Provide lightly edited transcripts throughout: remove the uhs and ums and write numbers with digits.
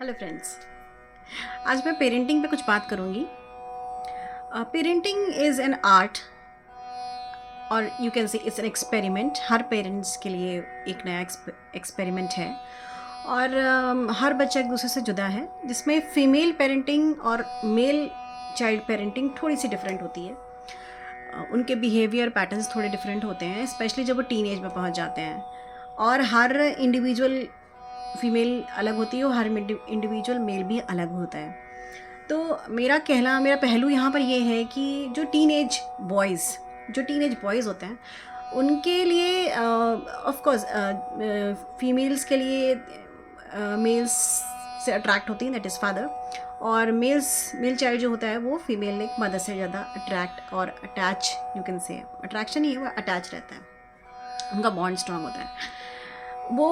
Hello friends. आज मैं parenting पे कुछ बात करूँगी। पेरेंटिंग इज़ एन आर्ट और यू कैन से it's an experiment. Her parents के लिए एक नया एक्सपेरिमेंट है और हर बच्चा एक दूसरे से जुदा है, जिसमें फ़ीमेल पेरेंटिंग और मेल चाइल्ड पेरेंटिंग थोड़ी सी डिफरेंट होती है। उनके बिहेवियर पैटर्न्स थोड़े डिफरेंट होते हैं, स्पेशली जब वो टीन एज में पहुँच जाते हैं। और हर इंडिविजुअल फीमेल अलग होती है और हर इंडिविजुअल मेल भी अलग होता है। तो मेरा पहलू यहाँ पर ये है कि जो टीन एज बॉयज़ होते हैं, उनके लिए ऑफ कोर्स फीमेल्स के लिए मेल्स से अट्रैक्ट होती है, दैट इज़ फादर। और मेल चाइल्ड जो होता है वो फीमेल एक मदर से ज़्यादा अट्रैक्ट और attach, you can say attraction ही है, वो अटैच रहता है, उनका बॉन्ड स्ट्रांग होता है। वो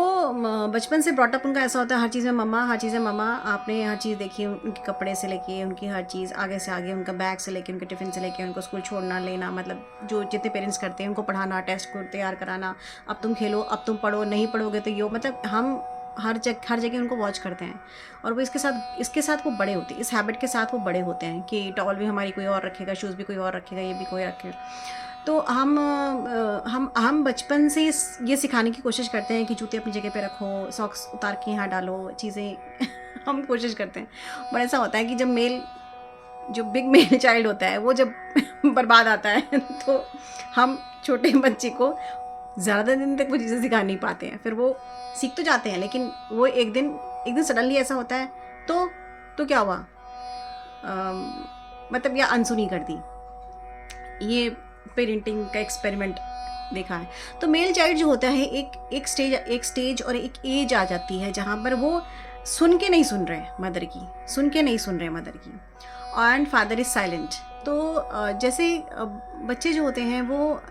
बचपन से ब्रॉटअप उनका ऐसा होता है, हर चीज़ में मम्मा, हर चीज़ में मम्मा। आपने हर चीज़ देखी, उनके कपड़े से लेके उनकी हर चीज़, आगे से आगे उनका बैग से लेके उनके टिफ़िन से लेके उनको स्कूल छोड़ना लेना, मतलब जो जितने पेरेंट्स करते हैं, उनको पढ़ाना, टेस्ट को तैयार कराना, अब तुम खेलो, अब तुम पढ़ो, नहीं पढ़ोगे तो यो, मतलब हम हर जगह उनको वॉच करते हैं। और वो इसके साथ वो बड़े होते हैं, इस हैबिट के साथ वो बड़े होते हैं कि टॉवल भी हमारी कोई और रखेगा, शूज़ भी कोई और रखेगा, ये भी कोई रखेगा। तो हम बचपन से ये सिखाने की कोशिश करते हैं कि जूते अपनी जगह पे रखो, सॉक्स उतार के यहाँ डालो, चीज़ें हम कोशिश करते हैं। बट ऐसा होता है कि जब जो बिग मेल चाइल्ड होता है वो जब बर्बाद आता है तो हम छोटे बच्चे को ज़्यादा दिन तक वो चीज़ें सिखा नहीं पाते हैं। फिर वो सीख तो जाते हैं, लेकिन वो एक दिन सडनली ऐसा होता है तो क्या हुआ, मतलब या अनसुनी कर दी। ये पेरेंटिंग का एक्सपेरिमेंट देखा है। तो मेल चाइल्ड जो होता है, एक स्टेज और एक एज आ जाती है जहाँ पर वो सुन के नहीं सुन रहे मदर की, एंड फादर इज साइलेंट। तो जैसे बच्चे जो होते हैं वो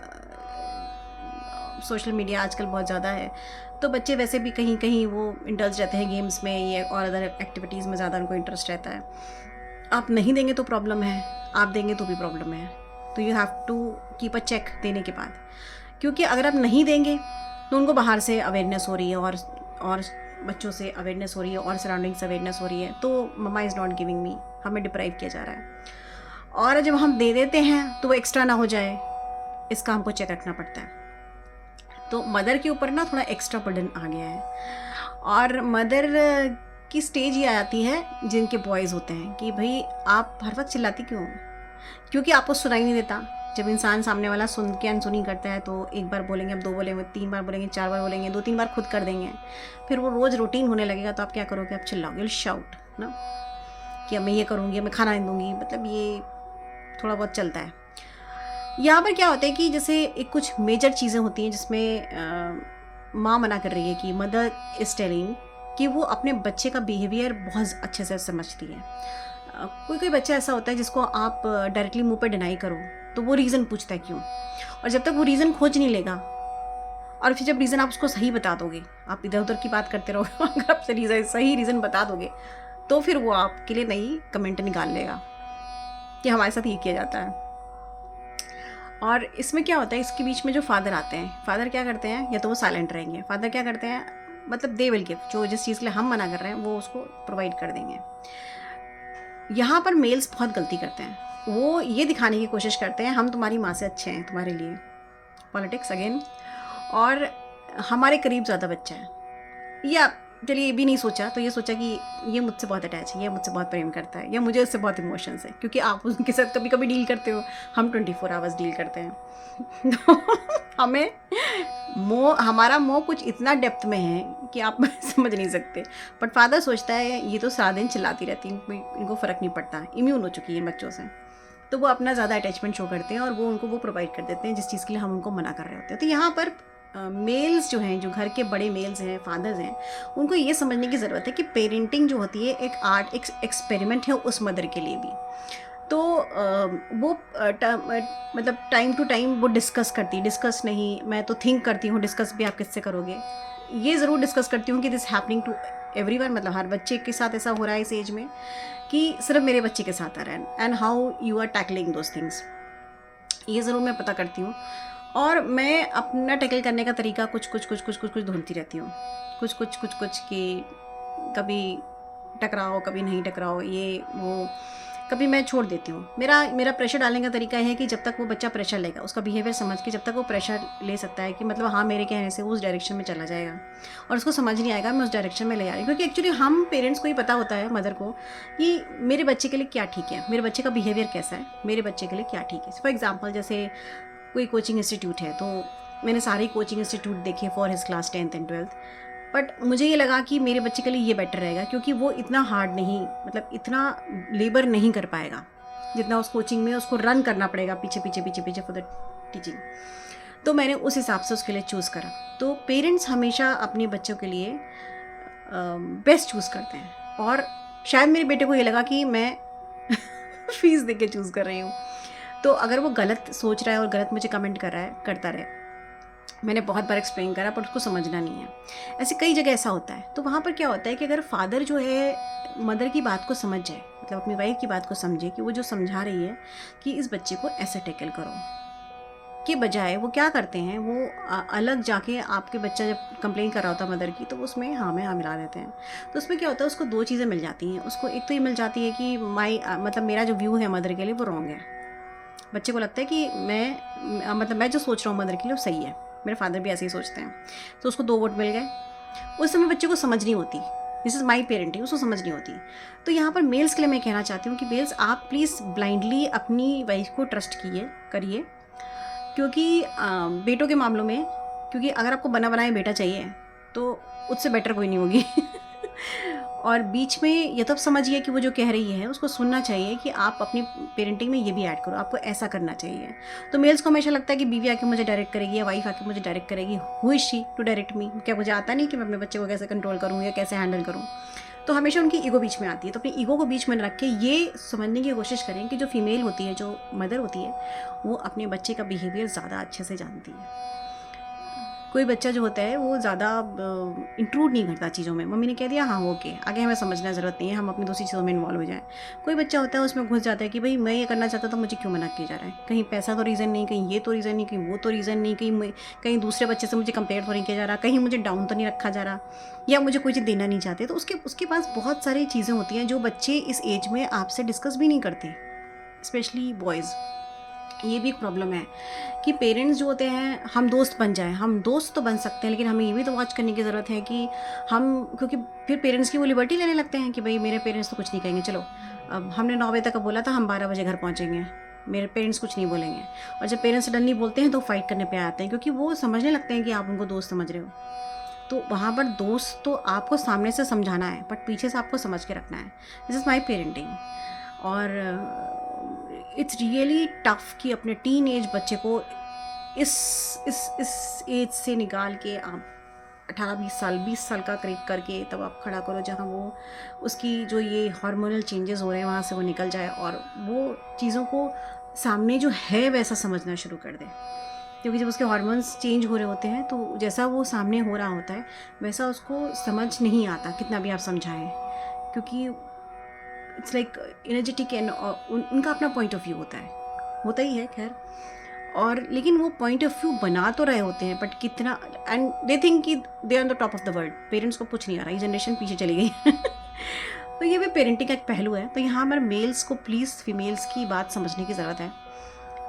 सोशल मीडिया आजकल बहुत ज़्यादा है, तो बच्चे वैसे भी कहीं कहीं वो इंटरेस्ट रहते हैं गेम्स में, ये और अदर एक्टिविटीज़ में ज़्यादा उनको इंटरेस्ट रहता है। आप नहीं देंगे तो प्रॉब्लम है, आप देंगे तो भी प्रॉब्लम है। तो you have to keep a check देने के बाद, क्योंकि अगर आप नहीं देंगे तो उनको बाहर से अवेयरनेस हो रही है और बच्चों से अवेयरनेस हो रही है और सराउंडिंग से अवेयरनेस हो रही है, तो मम्मा इज़ नॉट गिविंग मी, हमें डिप्राइव किया जा रहा है। और जब हम दे देते हैं तो वो एक्स्ट्रा ना हो जाए, इसका हमको चेक रखना पड़ता है। तो मदर के ऊपर ना थोड़ा एक्स्ट्रा बर्डन आ गया है। और मदर की स्टेज ये आती है जिनके बॉयज़ होते हैं कि भाई आप हर वक्त चिल्लाती क्यों हो, क्योंकि आपको सुनाई नहीं देता। जब इंसान सामने वाला सुन के अनसुनी करता है तो एक बार बोलेंगे, अब दो बोलेंगे, 3 बार बोलेंगे, 4 बार बोलेंगे, 2-3 बार खुद कर देंगे, फिर वो रोज़ रूटीन होने लगेगा। तो आप क्या करोगे, आप चिल्लाओगे, शाउट ना, कि अब मैं ये करूँगी, मैं खाना नहीं दूँगी, मतलब ये थोड़ा बहुत चलता है। यहाँ पर क्या होता है कि जैसे एक कुछ मेजर चीज़ें होती हैं जिसमें माँ मना कर रही है कि मदर इज़ टेलिंग कि वो अपने बच्चे का बिहेवियर बहुत अच्छे से समझती है। कोई बच्चा ऐसा होता है जिसको आप डायरेक्टली मुंह पे डिनाई करो तो वो रीज़न पूछता है क्यों, और जब तक वो रीज़न खोज नहीं लेगा, और फिर जब रीज़न आप उसको सही बता दोगे, आप इधर उधर की बात करते रहोगे अगर आप सही रीज़न बता दोगे तो फिर वो आपके लिए नई कमेंट निकाल लेगा कि हमारे साथ ये किया जाता है। और इसमें क्या होता है, इसके बीच में जो फादर आते हैं, फादर क्या करते हैं, या तो वो साइलेंट रहेंगे, फादर क्या करते हैं, मतलब दे विल गिव, जो जिस चीज़ के लिए हम मना कर रहे हैं वो उसको प्रोवाइड कर देंगे। यहाँ पर मेल्स बहुत गलती करते हैं, वो ये दिखाने की कोशिश करते हैं हम तुम्हारी माँ से अच्छे हैं तुम्हारे लिए, पॉलिटिक्स अगेन, और हमारे करीब ज़्यादा बच्चा है। या चलिए ये भी नहीं सोचा, तो ये सोचा कि ये मुझसे बहुत अटैच है, ये मुझसे बहुत प्रेम करता है, या मुझे उससे बहुत इमोशंस है, क्योंकि आप उनके साथ कभी कभी डील करते हो, हम 24 आवर्स डील करते हैं तो हमें हमारा मोह कुछ इतना डेप्थ में है कि आप समझ नहीं सकते। बट फादर सोचता है ये तो सारा दिन चिल्लाती रहती है, इनको फ़र्क नहीं पड़ता, इम्यून हो चुकी है बच्चों से, तो वो अपना ज़्यादा अटैचमेंट शो करते हैं और वो उनको वो प्रोवाइड कर देते हैं जिस चीज़ के लिए हम उनको मना कर रहे होते हैं। तो यहाँ पर मेल्स जो हैं, जो घर के बड़े मेल्स हैं, फादर्स हैं, उनको ये समझने की ज़रूरत है कि पेरेंटिंग जो होती है एक आर्ट, एक एक्सपेरिमेंट है उस मदर के लिए भी। तो वो मतलब टाइम टू टाइम वो डिस्कस नहीं, मैं तो थिंक करती हूँ, डिस्कस भी आप किससे करोगे, ये ज़रूर डिस्कस करती हूँ कि दिस हैपनिंग टू एवरीवन, मतलब हर बच्चे के साथ ऐसा हो रहा है इस एज में, कि सिर्फ मेरे बच्चे के साथ आ रहा है, and how you are tackling those things, ये ज़रूर मैं पता करती हूँ। और मैं अपना टैकल करने का तरीका कुछ ढूंढती रहती हूँ, कुछ कि कभी टकराओ, कभी नहीं टकराओ, ये वो, कभी मैं छोड़ देती हूँ। मेरा प्रेशर डालने का तरीका है कि जब तक वो बच्चा प्रेशर लेगा, उसका बिहेवियर समझ के जब तक वो प्रेशर ले सकता है कि मतलब हाँ मेरे कहने से वो उस डायरेक्शन में चला जाएगा और उसको समझ नहीं आएगा मैं उस डायरेक्शन में ले आ रही हूँ, क्योंकि एक्चुअली हम पेरेंट्स को ही पता होता है, मदर को, कि मेरे बच्चे के लिए क्या ठीक है, मेरे बच्चे का बिहेवियर कैसा है, मेरे बच्चे के लिए क्या ठीक है। फॉर एग्जाम्पल जैसे कोई कोचिंग इंस्टीट्यूट है, तो मैंने सारे कोचिंग इंस्टीट्यूट देखे for his class 10th and 12th, but मुझे ये लगा कि मेरे बच्चे के लिए ये बेटर रहेगा, क्योंकि वो इतना हार्ड नहीं, मतलब इतना लेबर नहीं कर पाएगा जितना उस कोचिंग में उसको रन करना पड़ेगा पीछे पीछे पीछे पीछे फॉर द टीचिंग। तो मैंने उस हिसाब से उसके लिए चूज़ करा। तो पेरेंट्स हमेशा अपने बच्चों के लिए बेस्ट चूज़ करते हैं, और शायद मेरे बेटे को ये लगा कि मैं फीस दे के चूज़ कर रही हूँ। तो अगर वो गलत सोच रहा है और गलत मुझे कमेंट कर रहा है, करता रहे, मैंने बहुत बार एक्सप्लेन करा पर उसको समझना नहीं है। ऐसे कई जगह ऐसा होता है। तो वहाँ पर क्या होता है कि अगर फादर जो है मदर की बात को समझ जाए, मतलब अपनी वाइफ की बात को समझे कि वो जो समझा रही है कि इस बच्चे को ऐसे टैकल करो, के बजाय वो क्या करते हैं, वो अलग जाके आपके बच्चा जब कंप्लेन कर रहा होता है मदर की, तो उसमें हाँ में हाँ मिला देते हैं। तो उसमें क्या होता है, उसको दो चीज़ें मिल जाती हैं। उसको एक तो ये मिल जाती है कि मतलब मेरा जो व्यू है मदर के लिए वो रॉन्ग है। बच्चे को लगता है कि मैं जो सोच रहा हूँ मदर के लिए वो सही है, मेरे फादर भी ऐसे ही सोचते हैं। तो उसको 2 वोट मिल गए। उस समय बच्चे को समझ नहीं होती, दिस इज़ माई पेरेंटिंग, उसको समझ नहीं होती। तो यहाँ पर मेल्स के लिए मैं कहना चाहती हूँ कि मेल्स आप प्लीज़ ब्लाइंडली अपनी वाइफ को ट्रस्ट करिए, क्योंकि बेटों के मामलों में, क्योंकि अगर आपको बना बनाया बेटा चाहिए तो उससे बेटर कोई नहीं होगी। और बीच में ये तब समझिए कि वो जो कह रही है उसको सुनना चाहिए कि आप अपनी पेरेंटिंग में ये भी ऐड करो, आपको ऐसा करना चाहिए। तो मेल्स को हमेशा लगता है कि बीवी आके मुझे डायरेक्ट करेगी या वाइफ आके मुझे डायरेक्ट करेगी, who is she to direct me, क्या मुझे आता नहीं कि मैं अपने बच्चे को कैसे कंट्रोल करूँ या कैसे हैंडल करूँ। तो हमेशा उनकी ईगो बीच में आती है। तो अपनी ईगो को बीच में रख के ये समझने की कोशिश करें कि जो फीमेल होती है, जो मदर होती है, वो अपने बच्चे का बिहेवियर ज़्यादा अच्छे से जानती है। कोई बच्चा जो होता है वो ज़्यादा इंक्लूड नहीं करता चीज़ों में, मम्मी ने कह दिया हाँ ओके, आगे हमें समझना ज़रूरत नहीं है, हम अपनी दूसरी चीज़ों में इन्वॉल्व हो जाएं। कोई बच्चा होता है उसमें घुस जाता है कि भाई मैं ये करना चाहता था, मुझे क्यों मना किया जा रहा है, कहीं पैसा तो रीज़न नहीं, कहीं ये तो रीज़न नहीं, कहीं वो तो रीज़न नहीं, कहीं दूसरे बच्चे से मुझे कंपेयर तो नहीं किया जा रहा, कहीं मुझे डाउन तो नहीं रखा जा रहा, या मुझे कोई चीज़ देना नहीं चाहते। तो उसके पास बहुत सारी चीज़ें होती हैं जो बच्चे इस एज में आपसे डिस्कस भी नहीं करते, स्पेशली बॉयज़। ये भी एक प्रॉब्लम है कि पेरेंट्स जो होते हैं, हम दोस्त बन जाएं, हम दोस्त तो बन सकते हैं, लेकिन हमें ये भी तो वॉच करने की ज़रूरत है कि हम, क्योंकि फिर पेरेंट्स की वो लिबर्टी लेने लगते हैं कि भाई मेरे पेरेंट्स तो कुछ नहीं कहेंगे, चलो अब हमने 9 बजे तक बोला था, हम 12 बजे घर पहुँचेंगे, मेरे पेरेंट्स कुछ नहीं बोलेंगे। और जब पेरेंट्स सडनली बोलते हैं तो फाइट करने पे आते हैं, क्योंकि वो समझने लगते हैं कि आप उनको दोस्त समझ रहे हो। तो वहाँ पर दोस्त तो आपको सामने से समझाना है, बट पीछे से आपको समझ के रखना है। This is my parenting. और इट्स रियली टफ कि अपने टीन एज बच्चे को इस एज से निकाल के आप 18-20 साल का करीब करके तब आप खड़ा करो, जहाँ वो उसकी जो ये हार्मोनल चेंजेस हो रहे हैं वहाँ से वो निकल जाए और वो चीज़ों को सामने जो है वैसा समझना शुरू कर दे। क्योंकि जब उसके हार्मोन्स चेंज हो रहे होते हैं तो जैसा वो सामने हो रहा होता है वैसा उसको समझ नहीं आता, कितना भी आप समझाएं, क्योंकि इट्स लाइक एनर्जेटिक एंड उनका अपना पॉइंट ऑफ व्यू होता ही है खैर। और लेकिन वो पॉइंट ऑफ व्यू बना तो रहे होते हैं, बट कितना, एंड दे थिंक कि they are on the top of the world. Parents को कुछ नहीं आ रहा, ये जनरेशन पीछे चली गई। तो ये भी पेरेंटिंग का एक पहलू है। तो यहाँ पर मेल्स को प्लीज़ फीमेल्स की बात समझने की ज़रूरत है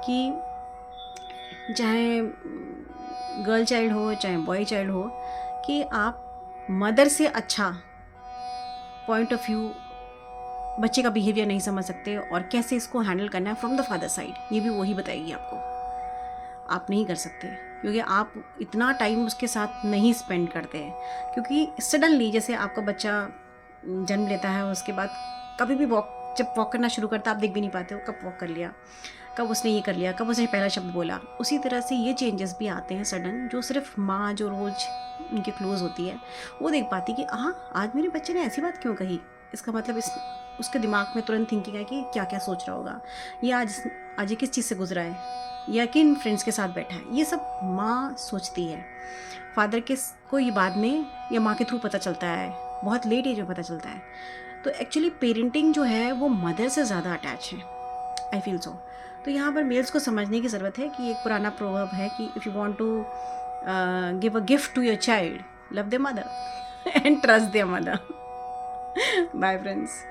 कि चाहे गर्ल चाइल्ड हो चाहे बॉय चाइल्ड हो, कि आप मदर से अच्छा पॉइंट ऑफ व्यू बच्चे का बिहेवियर नहीं समझ सकते और कैसे इसको हैंडल करना है फ्रॉम द फादर साइड, ये भी वही बताएगी आपको। आप नहीं कर सकते क्योंकि आप इतना टाइम उसके साथ नहीं स्पेंड करते हैं। क्योंकि सडनली जैसे आपका बच्चा जन्म लेता है, उसके बाद कभी भी जब वॉक करना शुरू करता है आप देख भी नहीं पाते हो कब वॉक कर लिया, कब उसने ये कर लिया, कब उसने पहला शब्द बोला। उसी तरह से ये चेंजेस भी आते हैं सडन, जो सिर्फ माँ जो रोज़ उनके क्लोज होती है वो देख पाती कि हाँ आज मेरे बच्चे ने ऐसी बात क्यों कही, इसका मतलब उसके दिमाग में तुरंत थिंकिंग है कि क्या क्या सोच रहा होगा, या आज ये किस चीज़ से गुजरा है, या किन फ्रेंड्स के साथ बैठा है। ये सब माँ सोचती है। फादर को ये बाद में या माँ के थ्रू पता चलता है, बहुत लेट एज में पता चलता है। तो एक्चुअली पेरेंटिंग जो है वो मदर से ज़्यादा अटैच है, आई फील सो। तो यहाँ पर मेल्स को समझने की ज़रूरत है कि एक पुराना प्रोवर्ब है कि if you want to give a gift to your child, love their mother and trust their mother. Bye friends.